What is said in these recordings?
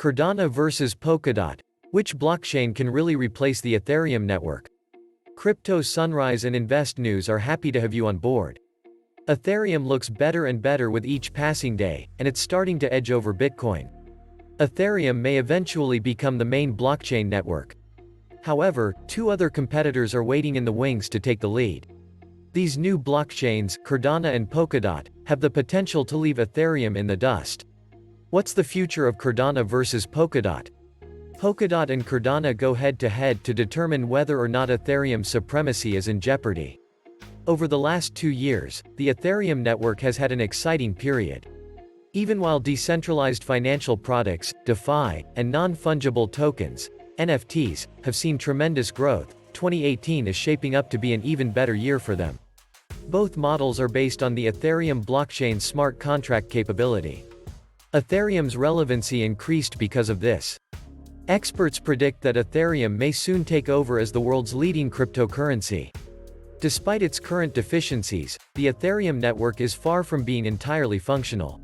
Cardano versus Polkadot. Which blockchain can really replace the Ethereum network? CryptoSunrise and Invest News are happy to have you on board. Ethereum looks better and better with each passing day, and it's starting to edge over Bitcoin. Ethereum may eventually become the main blockchain network. However, two other competitors are waiting in the wings to take the lead. These new blockchains, Cardano and Polkadot, have the potential to leave Ethereum in the dust. What's the future of Cardano versus Polkadot? Polkadot and Cardano go head-to-head to determine whether or not Ethereum's supremacy is in jeopardy. Over the last 2 years, the Ethereum network has had an exciting period. Even while decentralized financial products, DeFi, and non-fungible tokens, NFTs, have seen tremendous growth, 2018 is shaping up to be an even better year for them. Both models are based on the Ethereum blockchain's smart contract capability. Ethereum's relevancy increased because of this. Experts predict that Ethereum may soon take over as the world's leading cryptocurrency. Despite its current deficiencies, the Ethereum network is far from being entirely functional.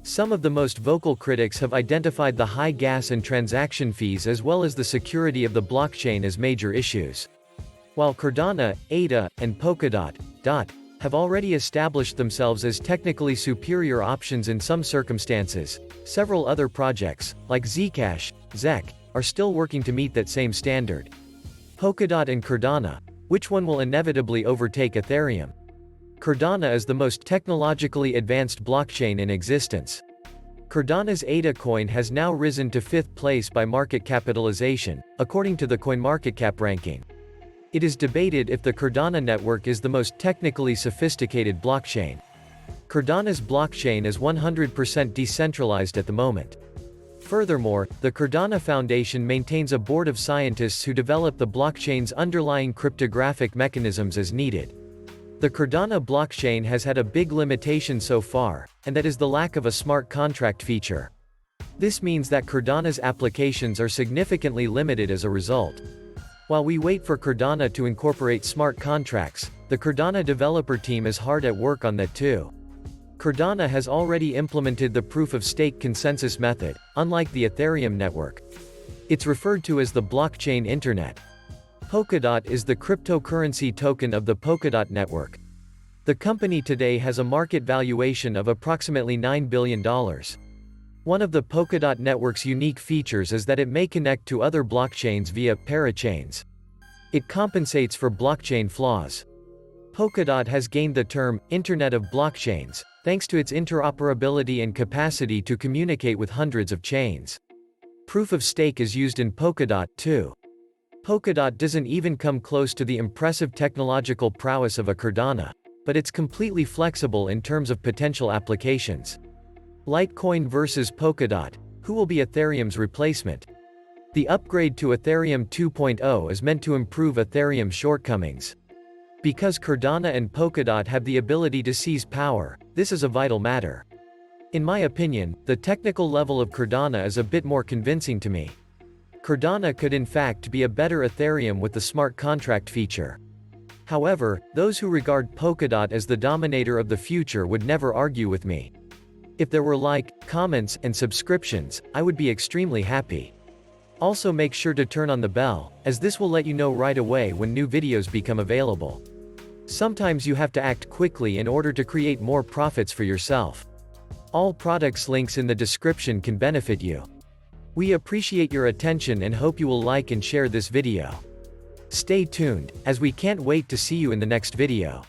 Some of the most vocal critics have identified the high gas and transaction fees as well as the security of the blockchain as major issues. While Cardano, ADA, and Polkadot have already established themselves as technically superior options in some circumstances, several other projects, like Zcash, ZEC, are still working to meet that same standard. Polkadot and Cardano, which one will inevitably overtake Ethereum? Cardano is the most technologically advanced blockchain in existence. Cardano's ADA coin has now risen to 5th place by market capitalization, according to the CoinMarketCap ranking. It is debated if the Cardano network is the most technically sophisticated blockchain. Cardano's blockchain is 100% decentralized at the moment. Furthermore, the Cardano Foundation maintains a board of scientists who develop the blockchain's underlying cryptographic mechanisms as needed. The Cardano blockchain has had a big limitation so far, and that is the lack of a smart contract feature. This means that Cardano's applications are significantly limited as a result. While we wait for Cardano to incorporate smart contracts, the Cardano developer team is hard at work on that too. Cardano has already implemented the proof-of-stake consensus method, unlike the Ethereum network. It's referred to as the blockchain internet. Polkadot is the cryptocurrency token of the Polkadot network. The company today has a market valuation of approximately $9 billion. One of the Polkadot network's unique features is that it may connect to other blockchains via parachains. It compensates for blockchain flaws. Polkadot has gained the term Internet of Blockchains, thanks to its interoperability and capacity to communicate with hundreds of chains. Proof of stake is used in Polkadot, too. Polkadot doesn't even come close to the impressive technological prowess of a Cardano, but it's completely flexible in terms of potential applications. Litecoin versus Polkadot, who will be Ethereum's replacement? The upgrade to Ethereum 2.0 is meant to improve Ethereum's shortcomings. Because Cardano and Polkadot have the ability to seize power, this is a vital matter. In my opinion, the technical level of Cardano is a bit more convincing to me. Cardano could in fact be a better Ethereum with the smart contract feature. However, those who regard Polkadot as the dominator of the future would never argue with me. If there were like, comments, and subscriptions, I would be extremely happy. Also make sure to turn on the bell, as this will let you know right away when new videos become available. Sometimes you have to act quickly in order to create more profits for yourself. All products links in the description can benefit you. We appreciate your attention and hope you will like and share this video. Stay tuned, as we can't wait to see you in the next video.